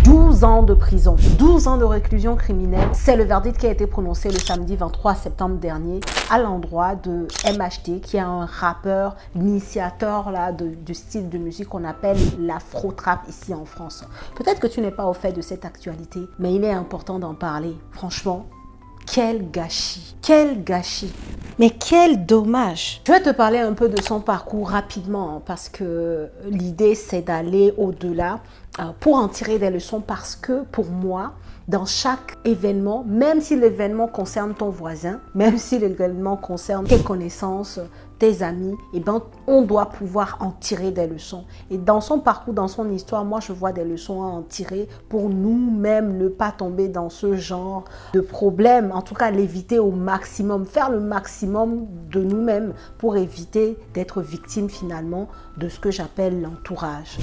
12 ans de prison, 12 ans de réclusion criminelle. C'est le verdict qui a été prononcé le samedi 23 septembre dernier à l'endroit de MHD, qui est un rappeur, initiateur là, du style de musique qu'on appelle l'afro-trap ici en France. Peut-être que tu n'es pas au fait de cette actualité, mais il est important d'en parler. Franchement, quel gâchis, quel gâchis, mais quel dommage. Je vais te parler un peu de son parcours rapidement parce que l'idée c'est d'aller au-delà pour en tirer des leçons, parce que pour moi, dans chaque événement, même si l'événement concerne ton voisin, même si l'événement concerne tes connaissances, tes amis, eh ben, on doit pouvoir en tirer des leçons. Et dans son parcours, dans son histoire, moi, je vois des leçons à en tirer pour nous-mêmes ne pas tomber dans ce genre de problème. En tout cas, l'éviter au maximum, faire le maximum de nous-mêmes pour éviter d'être victime finalement de ce que j'appelle l'entourage.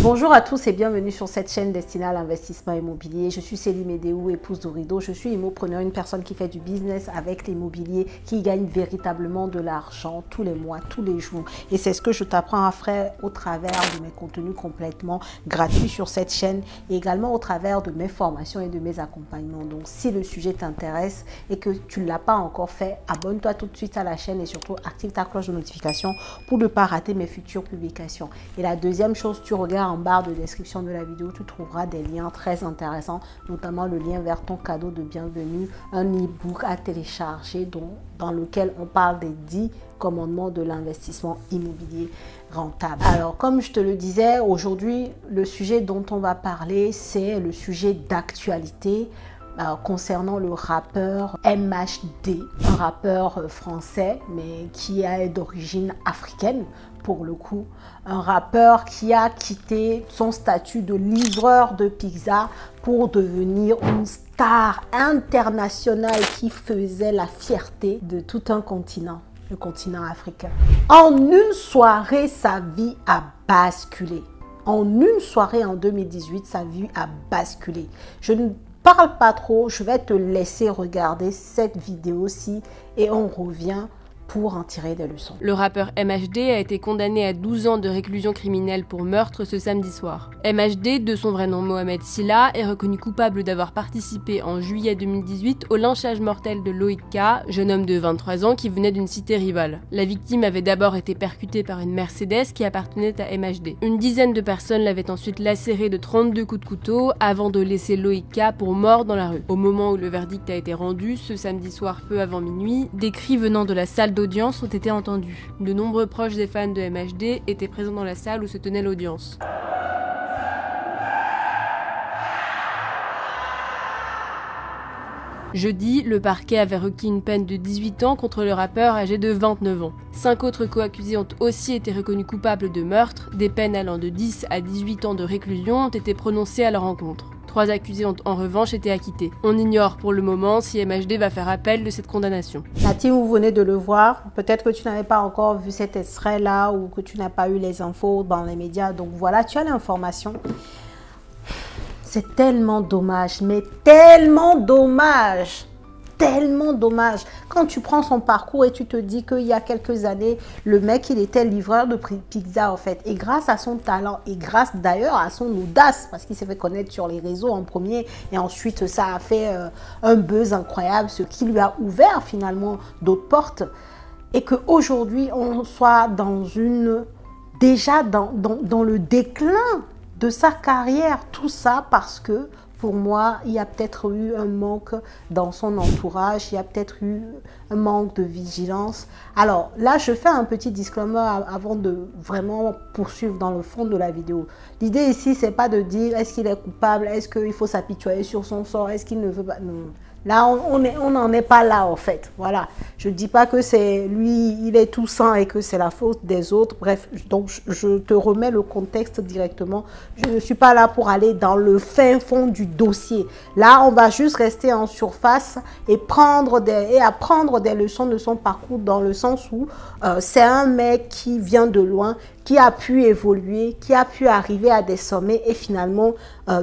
Bonjour à tous et bienvenue sur cette chaîne destinée à l'investissement immobilier. Je suis Céline Médéou, épouse d'Orido. Je suis immopreneur, une personne qui fait du business avec l'immobilier, qui gagne véritablement de l'argent tous les mois, tous les jours. Et c'est ce que je t'apprends à faire au travers de mes contenus complètement gratuits sur cette chaîne et également au travers de mes formations et de mes accompagnements. Donc si le sujet t'intéresse et que tu ne l'as pas encore fait, abonne-toi tout de suite à la chaîne et surtout active ta cloche de notification pour ne pas rater mes futures publications. Et la deuxième chose, tu regardes en barre de description de la vidéo, tu trouveras des liens très intéressants, notamment le lien vers ton cadeau de bienvenue, un e-book à télécharger dans lequel on parle des 10 commandements de l'investissement immobilier rentable. Alors, comme je te le disais, aujourd'hui, le sujet dont on va parler, c'est le sujet d'actualité concernant le rappeur MHD, un rappeur français, mais qui est d'origine africaine pour le coup. Un rappeur qui a quitté son statut de livreur de pizza pour devenir une star internationale qui faisait la fierté de tout un continent, le continent africain. En une soirée, sa vie a basculé. En une soirée en 2018, sa vie a basculé. Je ne parle pas trop, je vais te laisser regarder cette vidéo-ci et on revient pour en tirer des leçons. Le rappeur MHD a été condamné à 12 ans de réclusion criminelle pour meurtre ce samedi soir. MHD, de son vrai nom Mohamed Sylla, est reconnu coupable d'avoir participé en juillet 2018 au lynchage mortel de Loïc K, jeune homme de 23 ans qui venait d'une cité rivale. La victime avait d'abord été percutée par une Mercedes qui appartenait à MHD. Une dizaine de personnes l'avaient ensuite lacéré de 32 coups de couteau avant de laisser Loïc K pour mort dans la rue. Au moment où le verdict a été rendu, ce samedi soir peu avant minuit, des cris venant de la salle d'audience ont été entendus. De nombreux proches et fans de MHD étaient présents dans la salle où se tenait l'audience. Jeudi, le parquet avait requis une peine de 18 ans contre le rappeur âgé de 29 ans. 5 autres co-accusés ont aussi été reconnus coupables de meurtre. Des peines allant de 10 à 18 ans de réclusion ont été prononcées à leur encontre. 3 accusés ont en revanche été acquittés. On ignore pour le moment si MHD va faire appel de cette condamnation. La team, vous venez de le voir. Peut-être que tu n'avais pas encore vu cet extrait-là ou que tu n'as pas eu les infos dans les médias. Donc voilà, tu as l'information. C'est tellement dommage, mais tellement dommage. Tellement dommage. Quand tu prends son parcours et tu te dis qu'il y a quelques années, le mec, il était livreur de pizza en fait. Et grâce à son talent et grâce d'ailleurs à son audace, parce qu'il s'est fait connaître sur les réseaux en premier et ensuite ça a fait un buzz incroyable, ce qui lui a ouvert finalement d'autres portes. Et qu'aujourd'hui, on soit déjà dans le déclin de sa carrière. Tout ça parce que pour moi, il y a peut-être eu un manque dans son entourage, il y a peut-être eu un manque de vigilance. Alors là, je fais un petit disclaimer avant de vraiment poursuivre dans le fond de la vidéo. L'idée ici, c'est pas de dire est-ce qu'il est coupable, est-ce qu'il faut s'apitoyer sur son sort, est-ce qu'il ne veut pas... Non. Là, on n'en est pas là en fait. Voilà. Je ne dis pas que c'est lui, il est tout sain et que c'est la faute des autres. Bref, donc je te remets le contexte directement. Je ne suis pas là pour aller dans le fin fond du dossier. Là, on va juste rester en surface et apprendre des leçons de son parcours dans le sens où c'est un mec qui vient de loin, qui a pu évoluer, qui a pu arriver à des sommets et finalement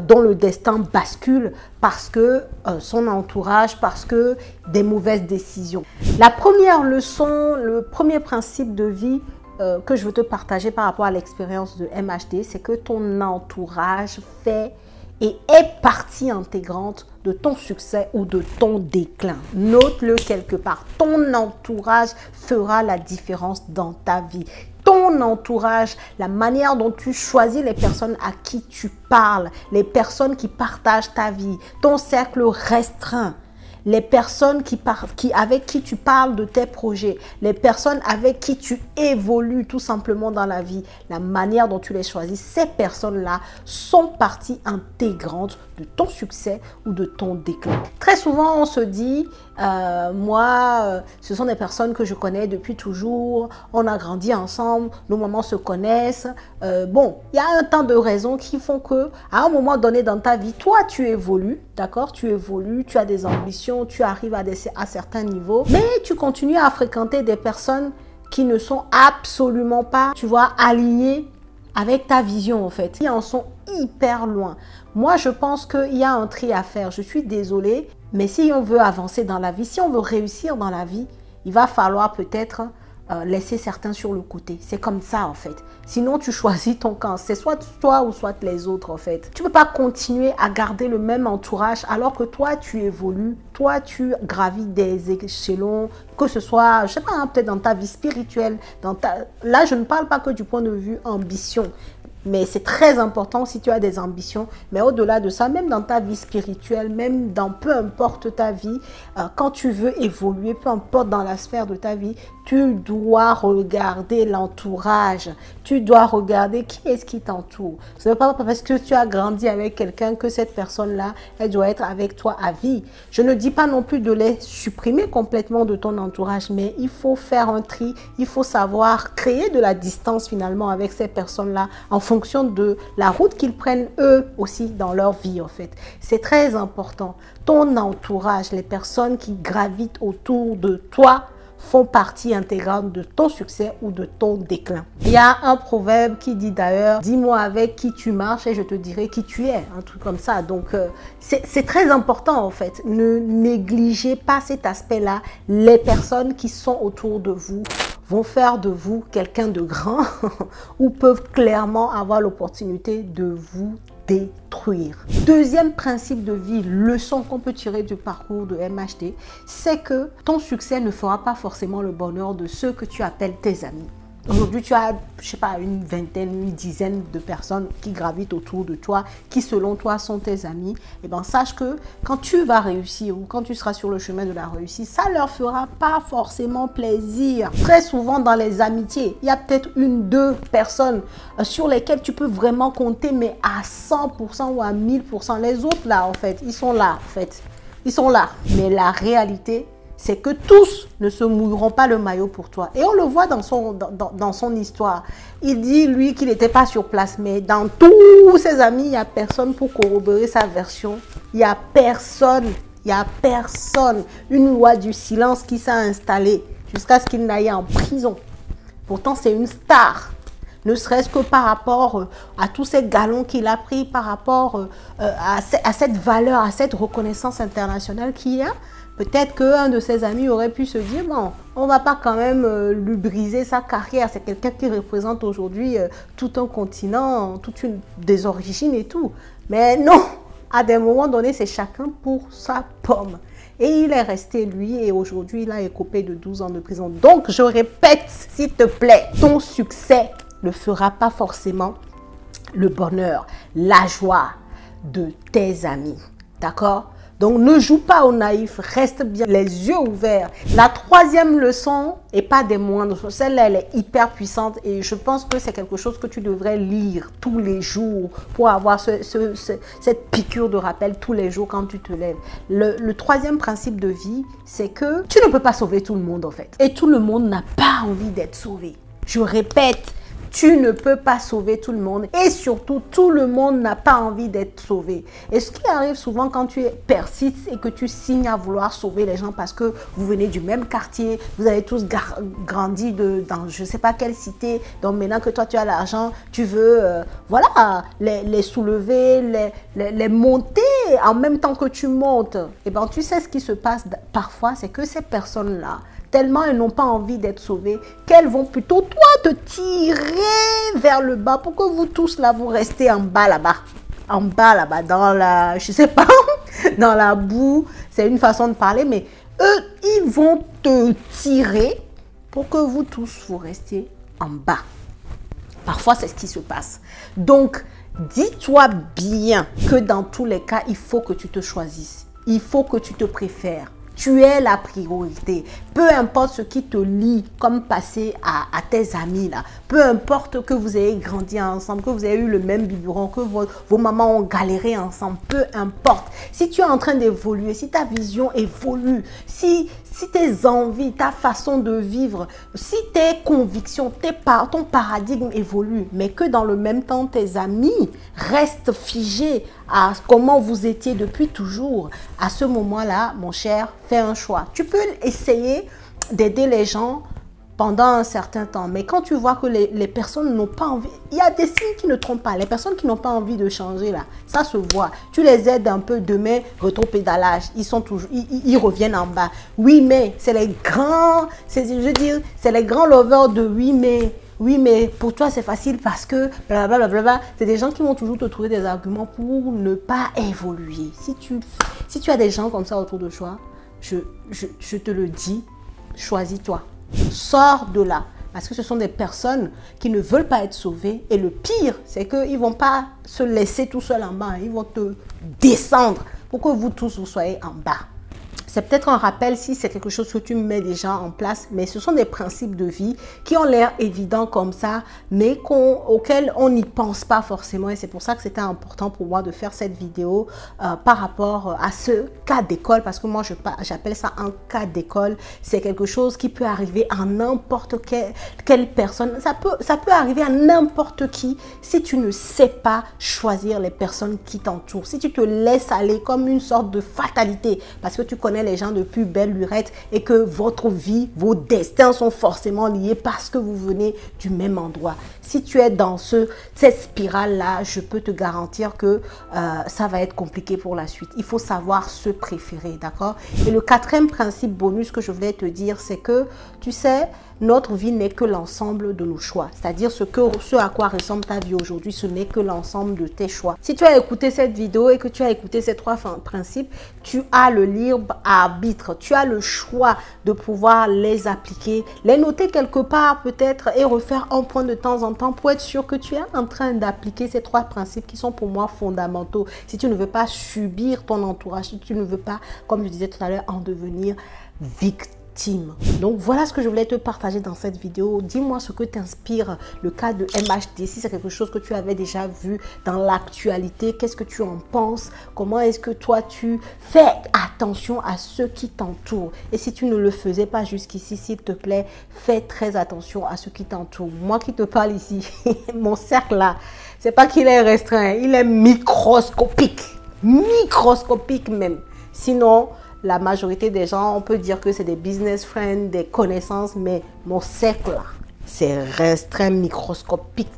dont le destin bascule parce que son entourage, parce que des mauvaises décisions. La première leçon, le premier principe de vie que je veux te partager par rapport à l'expérience de MHD, c'est que ton entourage fait et est partie intégrante de ton succès ou de ton déclin. Note-le quelque part. Ton entourage fera la différence dans ta vie. Ton entourage, la manière dont tu choisis les personnes à qui tu parles, les personnes qui partagent ta vie, ton cercle restreint, les personnes avec qui tu parles de tes projets, les personnes avec qui tu évolues tout simplement dans la vie, la manière dont tu les choisis, ces personnes-là sont partie intégrante de ton succès ou de ton déclin. Très souvent, on se dit, ce sont des personnes que je connais depuis toujours, on a grandi ensemble, nos mamans se connaissent. Bon, il y a un tas de raisons qui font que, à un moment donné dans ta vie, toi, tu évolues, d'accord? Tu évolues, tu as des ambitions, tu arrives à certains niveaux, mais tu continues à fréquenter des personnes qui ne sont absolument pas, tu vois, alignées avec ta vision en fait. Ils en sont hyper loin. Moi, je pense qu'il y a un tri à faire. Je suis désolée, mais si on veut avancer dans la vie, si on veut réussir dans la vie, il va falloir peut-être laisser certains sur le côté. C'est comme ça en fait. Sinon, tu choisis ton camp. C'est soit toi ou soit les autres en fait. Tu ne peux pas continuer à garder le même entourage alors que toi, tu évolues. Toi, tu gravis des échelons, que ce soit, je sais pas, hein, peut-être dans ta vie spirituelle. Là, je ne parle pas que du point de vue ambition. Mais c'est très important si tu as des ambitions. Mais au-delà de ça, même dans ta vie spirituelle, même dans peu importe ta vie, quand tu veux évoluer, peu importe dans la sphère de ta vie, tu dois regarder l'entourage. Tu dois regarder qui est-ce qui t'entoure. Ce n'est pas parce que tu as grandi avec quelqu'un que cette personne-là, elle doit être avec toi à vie. Je ne dis pas non plus de les supprimer complètement de ton entourage, mais il faut faire un tri. Il faut savoir créer de la distance finalement avec ces personnes-là en fonction de la route qu'ils prennent eux aussi dans leur vie en fait. C'est très important. Ton entourage, les personnes qui gravitent autour de toi font partie intégrante de ton succès ou de ton déclin. Il y a un proverbe qui dit d'ailleurs, dis-moi avec qui tu marches et je te dirai qui tu es, un truc comme ça. Donc c'est très important en fait. Ne négligez pas cet aspect-là. Les personnes qui sont autour de vous vont faire de vous quelqu'un de grand ou peuvent clairement avoir l'opportunité de vous détruire. Deuxième principe de vie, leçon qu'on peut tirer du parcours de MHD, c'est que ton succès ne fera pas forcément le bonheur de ceux que tu appelles tes amis. Aujourd'hui, tu as, je sais pas, une vingtaine, une dizaine de personnes qui gravitent autour de toi, qui selon toi sont tes amis. Et bien, sache que quand tu vas réussir ou quand tu seras sur le chemin de la réussite, ça leur fera pas forcément plaisir. Très souvent dans les amitiés, il y a peut-être une, deux personnes sur lesquelles tu peux vraiment compter, mais à 100% ou à 1000%. Les autres là, en fait, ils sont là, en fait. Ils sont là. Mais la réalité, c'est que tous ne se mouilleront pas le maillot pour toi. Et on le voit dans son histoire. Il dit, lui, qu'il n'était pas sur place. Mais dans tous ses amis, il n'y a personne pour corroborer sa version. Il n'y a personne. Il n'y a personne. Une loi du silence qui s'est installée jusqu'à ce qu'il n'aille en prison. Pourtant, c'est une star. Ne serait-ce que par rapport à tous ces galons qu'il a pris, par rapport à cette valeur, à cette reconnaissance internationale qu'il y a. Peut-être qu'un de ses amis aurait pu se dire, bon, on ne va pas quand même lui briser sa carrière. C'est quelqu'un qui représente aujourd'hui tout un continent, des origines et tout. Mais non, à des moments donnés, c'est chacun pour sa pomme. Et il est resté lui et aujourd'hui, il a écopé de 12 ans de prison. Donc, je répète, s'il te plaît, ton succès ne fera pas forcément le bonheur, la joie de tes amis. D'accord ? Donc, ne joue pas au naïf, reste bien les yeux ouverts. La troisième leçon, et pas des moindres, celle-là, elle est hyper puissante et je pense que c'est quelque chose que tu devrais lire tous les jours pour avoir cette piqûre de rappel tous les jours quand tu te lèves. Le troisième principe de vie, c'est que tu ne peux pas sauver tout le monde en fait. Et tout le monde n'a pas envie d'être sauvé. Je répète, tu ne peux pas sauver tout le monde et surtout, tout le monde n'a pas envie d'être sauvé. Et ce qui arrive souvent quand tu persistes et que tu signes à vouloir sauver les gens parce que vous venez du même quartier, vous avez tous grandi dans je ne sais pas quelle cité, donc maintenant que toi tu as l'argent, tu veux voilà, les soulever, les monter en même temps que tu montes. Et bien tu sais ce qui se passe parfois, c'est que ces personnes-là tellement elles n'ont pas envie d'être sauvées, qu'elles vont plutôt, toi, te tirer vers le bas pour que vous tous, là, vous restez en bas, là-bas. En bas, là-bas, dans la, je sais pas, dans la boue. C'est une façon de parler, mais eux, ils vont te tirer pour que vous tous, vous restiez en bas. Parfois, c'est ce qui se passe. Donc, dis-toi bien que dans tous les cas, il faut que tu te choisisses. Il faut que tu te préfères. Tu es la priorité. Peu importe ce qui te lie comme passé à tes amis là. Peu importe que vous ayez grandi ensemble, que vous ayez eu le même biberon, que vos mamans ont galéré ensemble. Peu importe. Si tu es en train d'évoluer, si ta vision évolue, si tes envies, ta façon de vivre, si tes convictions, ton paradigme évolue, mais que dans le même temps, tes amis restent figés à comment vous étiez depuis toujours, à ce moment-là, mon cher, fais un choix. Tu peux essayer d'aider les gens pendant un certain temps, mais quand tu vois que les personnes n'ont pas envie, il y a des signes qui ne trompent pas. Les personnes qui n'ont pas envie de changer, là, ça se voit. Tu les aides un peu, demain, rétro-pédalage, ils reviennent en bas. Oui, mais c'est les grands, c'est les grands lovers de oui, mais. Oui, mais pour toi, c'est facile parce que blablabla. C'est des gens qui vont toujours te trouver des arguments pour ne pas évoluer. Si tu as des gens comme ça autour de toi, je te le dis, choisis-toi. Sors de là. Parce que ce sont des personnes qui ne veulent pas être sauvées. Et le pire, c'est qu'ils ne vont pas se laisser tout seuls en bas. Ils vont te descendre pour que vous tous, vous soyez en bas. C'est peut-être un rappel si c'est quelque chose que tu mets déjà en place, mais ce sont des principes de vie qui ont l'air évidents comme ça, mais auxquels on n'y pense pas forcément. Et c'est pour ça que c'était important pour moi de faire cette vidéo par rapport à ce cas d'école, parce que moi, j'appelle ça un cas d'école. C'est quelque chose qui peut arriver à n'importe quelle personne. Ça peut arriver à n'importe qui si tu ne sais pas choisir les personnes qui t'entourent. Si tu te laisses aller comme une sorte de fatalité, parce que tu connais les gens depuis belle lurette et que votre vie, vos destins sont forcément liés parce que vous venez du même endroit. Si tu es dans cette spirale-là, je peux te garantir que ça va être compliqué pour la suite. Il faut savoir se préférer, d'accord? Et le quatrième principe bonus que je voulais te dire, c'est que, tu sais, notre vie n'est que l'ensemble de nos choix. C'est-à-dire ce à quoi ressemble ta vie aujourd'hui, ce n'est que l'ensemble de tes choix. Si tu as écouté cette vidéo et que tu as écouté ces trois principes, tu as le libre arbitre. Tu as le choix de pouvoir les appliquer, les noter quelque part peut-être et refaire un point de temps en temps pour être sûr que tu es en train d'appliquer ces trois principes qui sont pour moi fondamentaux. Si tu ne veux pas subir ton entourage, si tu ne veux pas, comme je disais tout à l'heure, en devenir victime. Donc voilà ce que je voulais te partager dans cette vidéo. Dis-moi ce que t'inspire le cas de MHD, si c'est quelque chose que tu avais déjà vu dans l'actualité, qu'est-ce que tu en penses, comment est-ce que toi tu fais attention à ceux qui t'entourent, et si tu ne le faisais pas jusqu'ici, s'il te plaît, fais très attention à ceux qui t'entourent. Moi qui te parle ici, mon cercle là, c'est pas qu'il est restreint, il est microscopique même, sinon la majorité des gens, on peut dire que c'est des business friends, des connaissances, mais mon cercle, c'est restreint, microscopique.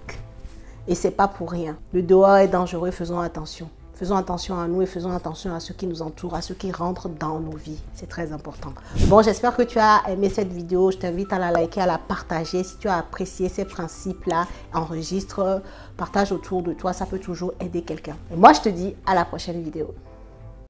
Et c'est pas pour rien. Le dehors est dangereux, faisons attention. Faisons attention à nous et faisons attention à ceux qui nous entourent, à ceux qui rentrent dans nos vies. C'est très important. Bon, j'espère que tu as aimé cette vidéo. Je t'invite à la liker, à la partager. Si tu as apprécié ces principes-là, enregistre, partage autour de toi. Ça peut toujours aider quelqu'un. Et moi, je te dis à la prochaine vidéo.